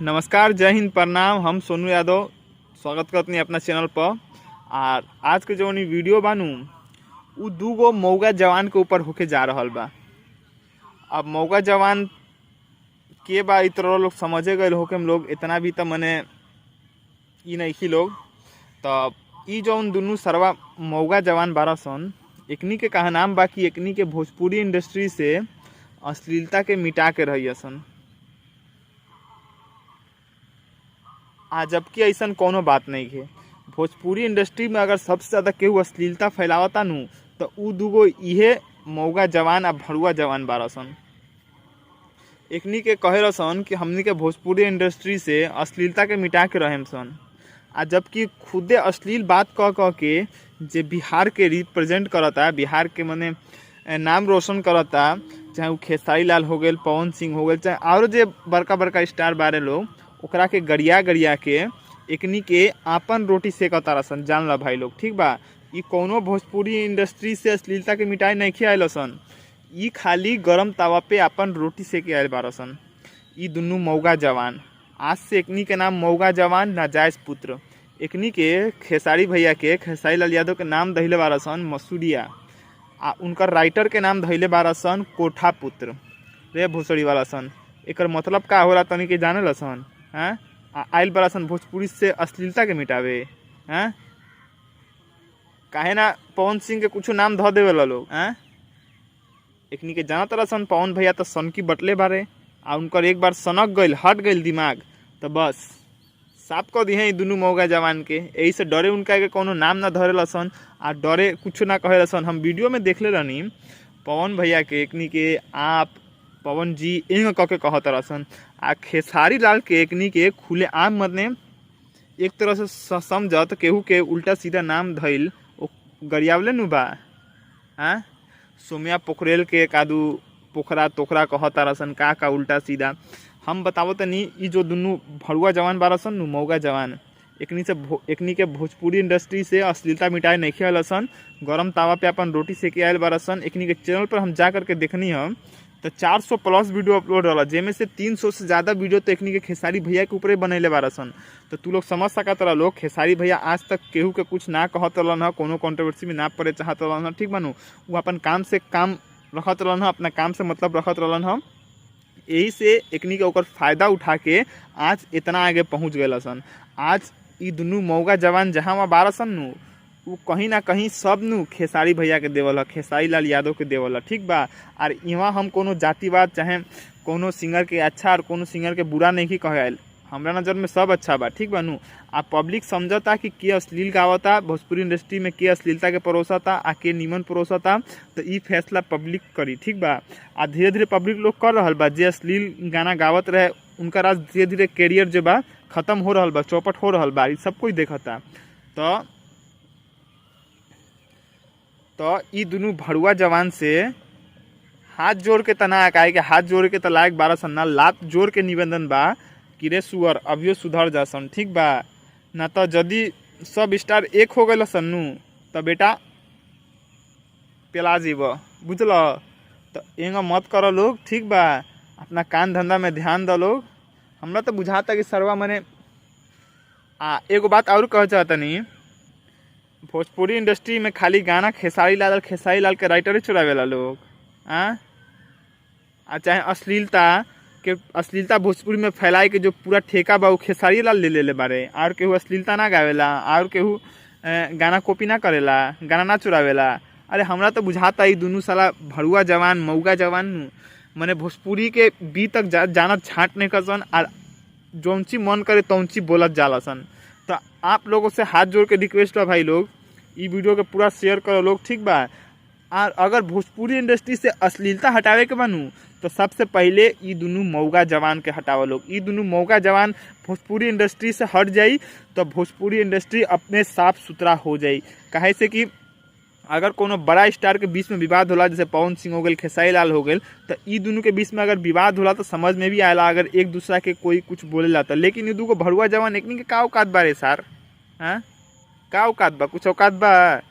नमस्कार, जय हिंद, प्रणाम। हम सोनू यादव स्वागत करते हैं अपना चैनल पर। और आज के जो वीडियो बानू उ दूगो मौगा जवान के ऊपर होके जा रहल बा। अब मौगा जवान के बा इ तरह लोग समझे गए होके हम लोग इतना भी तो मने इ नहीं की लोग। तब इ जौन दुनू सरवा मौगा जवान 12 सन, एकनी के कहा नाम बा कि एकनी के भोजपुरी इंडस्ट्री से अश्लीलता के मिटा के रही सन। जबकि ऐसा कोनो बात नहीं है। भोजपुरी इंडस्ट्री में अगर सबसे ज़्यादा केहू अश्लीलता फैलावता नू तो उ दूगो इहे मौगा जवान आ भरुआ जवान 12 सन। एकनी के कहे सन कि हमनी के भोजपुरी इंडस्ट्री से अश्लीलता के मिटा के रहेम सन। जबकि खुदे अश्लील बात कह के जे बिहार के रिप्रेजेंट करता, बिहार के मने नाम रोशन करता, चाहे वो खेसारी लाल हो गए, पवन सिंह हो गए, चाहे और जे बड़का बड़का स्टार बारे लोग, ओकरा के गरिया के एकनी के आपन रोटी सेकता सन। जान ला भाई लोग, ठीक बा। इ कोनो भोजपुरी इंडस्ट्री से अश्लीलता के मिटाई नहीं खियाल सन। इ खाली गरम तावा पे आपन रोटी सेके आयल बार सन। इ दुनू मौगा जवान। आज से एकनी के नाम मौगा जवान नाजायज पुत्र। एकनी के खेसारी भैया के, खेसारी लाल यादव के नाम धैले बार सन मसूरिया, आ उनकर राइटर के नाम धैले बार सन कोठा पुत्र रे भोसड़ी वाला सन। एकर मतलब का होला तनी के जाने सन? हाँ, आयल बड़ा सन भोजपुरी से अश्लीलता के मिटावे। हाँ, काहे ना पवन सिंह के कुछ नाम धो देवे लोग। हाँ, एकनी के जाना तरह सन पवन भैया तो सन की बटले बारे, आ उनकर एक बार सनक गइल, हट गइल दिमाग तो बस साफ कर दिए दुनू मौगा जवान के। यही से डरे उनका के कोनो नाम ना धरे सन आ डरे कुछ ना कहे सन। हम वीडियो में देखले रहनी पवन भैया के एकनी के आप पवन जी एंग कह के कहत रसन, आ खेसारी लाल के एकनी के खुले आम मने एक तरह से समझत केहू के उल्टा सीधा नाम धइल गरियावले नु बा। हाँ, सोम्या पोखरेल के कादू पोखरा तोखरा कहत रसन का उल्टा सीधा। हम बतावत नहीं, इ जो दुनू भरुआ जवान 12 सन नु मौगा जवान, एकनी के भोजपुरी इंडस्ट्री से अश्लीलता मिटाए नहीं खेल सन। गरम तावा पे अपन रोटी सेके आयल बार सन। एकनी के चैनल पर हम जा करके देखनी हम तो 400 प्लस वीडियो अपलोड रहा, जेमें से 300 से ज़्यादा वीडियो तो एकनी के खेसारी भैया के ऊपर बनैले बार सन। तो तू लोग समझ सकत रहा लोग, खेसारी भैया आज तक केहू के कुछ ना कहत रहन ह, कोनो कंट्रोवर्सी में ना पड़े चाहत रहन ह, ठीक बनू। वो अपन काम से काम रखत रहन ह, अपना काम से मतलब रखत रहन ह। यही से एकनी के ओकर फायदा उठा के आज इतना आगे पहुँच गए सन। आज इ दुनू मौगा जवान जहाँ वहाँ 12 सन नु, वो कहीं ना कहीं सब नु खेसारी भैया के देवल है, खेसारी लाल यादव के देवल है, ठीक बा। और यहाँ हम कोनो जातिवाद चाहे कोनो सिंगर के अच्छा और कोनो सिंगर के बुरा नहीं की कहे आयल। हमरा नज़र में सब अच्छा बा, ठीक बा नु। आ पब्लिक समझता कि के अश्लील गावता भोजपुरी इंडस्ट्री में, के अश्लीलता के परोसता आ के निमन परोसता, तो इ फैसला पब्लिक करी, ठीक बा। आ धीरे धीरे पब्लिक लोग कर रहा बा। जे अश्लील गाना गावत रहे उनका आज धीरे धीरे कैरियर जो बा खत्म हो रहा बा, चौपट हो रहा बा, सब कोई देखता। तो इ दुनू भरुआ जवान से हाथ जोड़ के तना काहे के हाथ जोड़ के तलाक 12 सन ना, लात जोड़ के निवेदन बा कि रे सुअर अभियो सुधर जा सन, ठीक बा। ना तो यदि सब स्टार एक हो गए सन्नू तो बेटा पेला जीव, बुझल। तो एंगा मत करो लोग, ठीक बा। अपना काम धंधा में ध्यान दो लोग। हमरा तो बुझाता कि सरवा मने एगो बात और कह चाहता नहीं, भोजपुरी इंडस्ट्री में खाली गाना खेसारी लाल के राइटर ही चुरावेला लोग। चाहे अश्लीलता भोजपुरी में फैलाए के जो पूरा ठेका बा खेसारी लाल ले बारे। और केहू अश्लीलता ना गावेला, और केहू गाना कॉपी ना करेला, गाना ना चुरावेला। अरे हमरा तो बुझाता ही दोनों साला भरुआ जवान मौगा जवान मने भोजपुरी के बी तक जानत छाँट नहीं कर सन, और जौन ची मन करे तौन ची बोलत जाला सन। तो आप लोगों से हाथ जोड़ के रिक्वेस्ट है भाई लोग, ई वीडियो के पूरा शेयर करो लोग, ठीक बा। और अगर भोजपुरी इंडस्ट्री से अश्लीलता हटावे के बनू तो सबसे पहले ई दुनू मौगा जवान के हटावा लोग। ई दुनू मौगा जवान भोजपुरी इंडस्ट्री से हट जाई तो भोजपुरी इंडस्ट्री अपने साफ सुथरा हो जाई। काहे से कि अगर कोनो बड़ा स्टार के बीच में विवाद होला, जैसे पवन सिंह हो गए, खेसारी लाल हो गए, तो ई दोनों के बीच में अगर विवाद होला तो समझ में भी आएला अगर एक दूसरा के कोई कुछ बोलेला तो। लेकिन ये दूगो भरुआ जवान एकनी के का औकात बारे सार? हाँ, का औकात बा? कुछ औकात बा?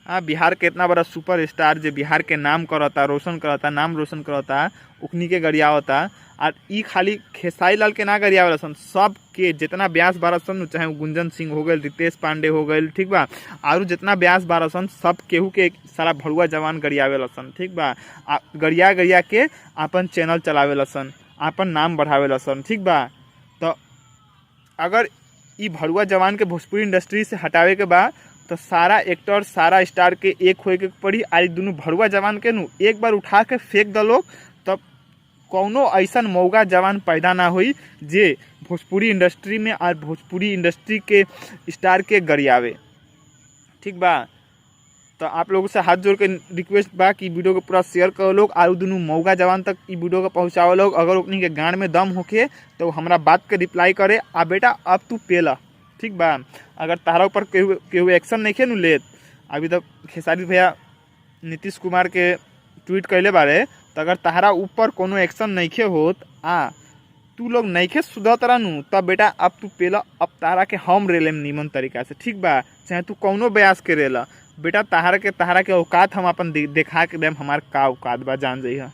हाँ, बिहार के इतना बड़ा सुपर स्टार जो बिहार के नाम करता, रोशन करता, नाम रोशन करता, उखनी के गरियावता। और ई खाली खेसारी लाल के ना गरियावला सन, सब के जितना ब्यास बारह सन, चाहे वो गुंजन सिंह हो गए, रितेश पांडे हो गए, ठीक बा, और जितना ब्यास बारह सन सब केहू के सारा भड़ुआ जवान गरियावेला सन, ठीक बा। गरिया गरिया के अपन चैनल चलावेला सन, अपन नाम बढ़ावेला सन, ठीक बा। तो अगर ई भड़ुआ जवान के भोजपुरी इंडस्ट्री से हटावे के बा तो सारा एक्टर, सारा स्टार के एक होए के पड़ी। आज दोनों भड़ुआ जवान के नु एक बार उठा के फेंक द लोग, तब कौनो ऐसा मौगा जवान पैदा ना हुई जे भोजपुरी इंडस्ट्री में और भोजपुरी इंडस्ट्री के स्टार के गरियावे, ठीक बा। तो आप लोगों से हाथ जोड़ के रिक्वेस्ट बा कि वीडियो को पूरा शेयर करो लोग, और दोनों मौगा जवान तक ई वीडियो को पहुँचाओ लोग। अगर उन्हीं के गांड में दम होके तो हमारा बात के रिप्लाई करे, आ बेटा अब तू पेला, ठीक बा। अगर तारा ऊपर केहू एक्शन नहीं खे नु लेत, अभी तक खेसारी भैया नीतीश कुमार के ट्वीट कैले बारे, तो अगर तारा ऊपर कोनो एक्शन नहीं खे होत, तू लोग नहीं खे सुधर नु, तब बेटा अब तू पेला, अब तारा के हम रेलेम नीमन तरीका से, ठीक बा। चाहे तू कौनो ब्यास के रेला बेटा, तारा के औकात हम अपन देखा के देम, हमार का औकात बा, जान जइहा।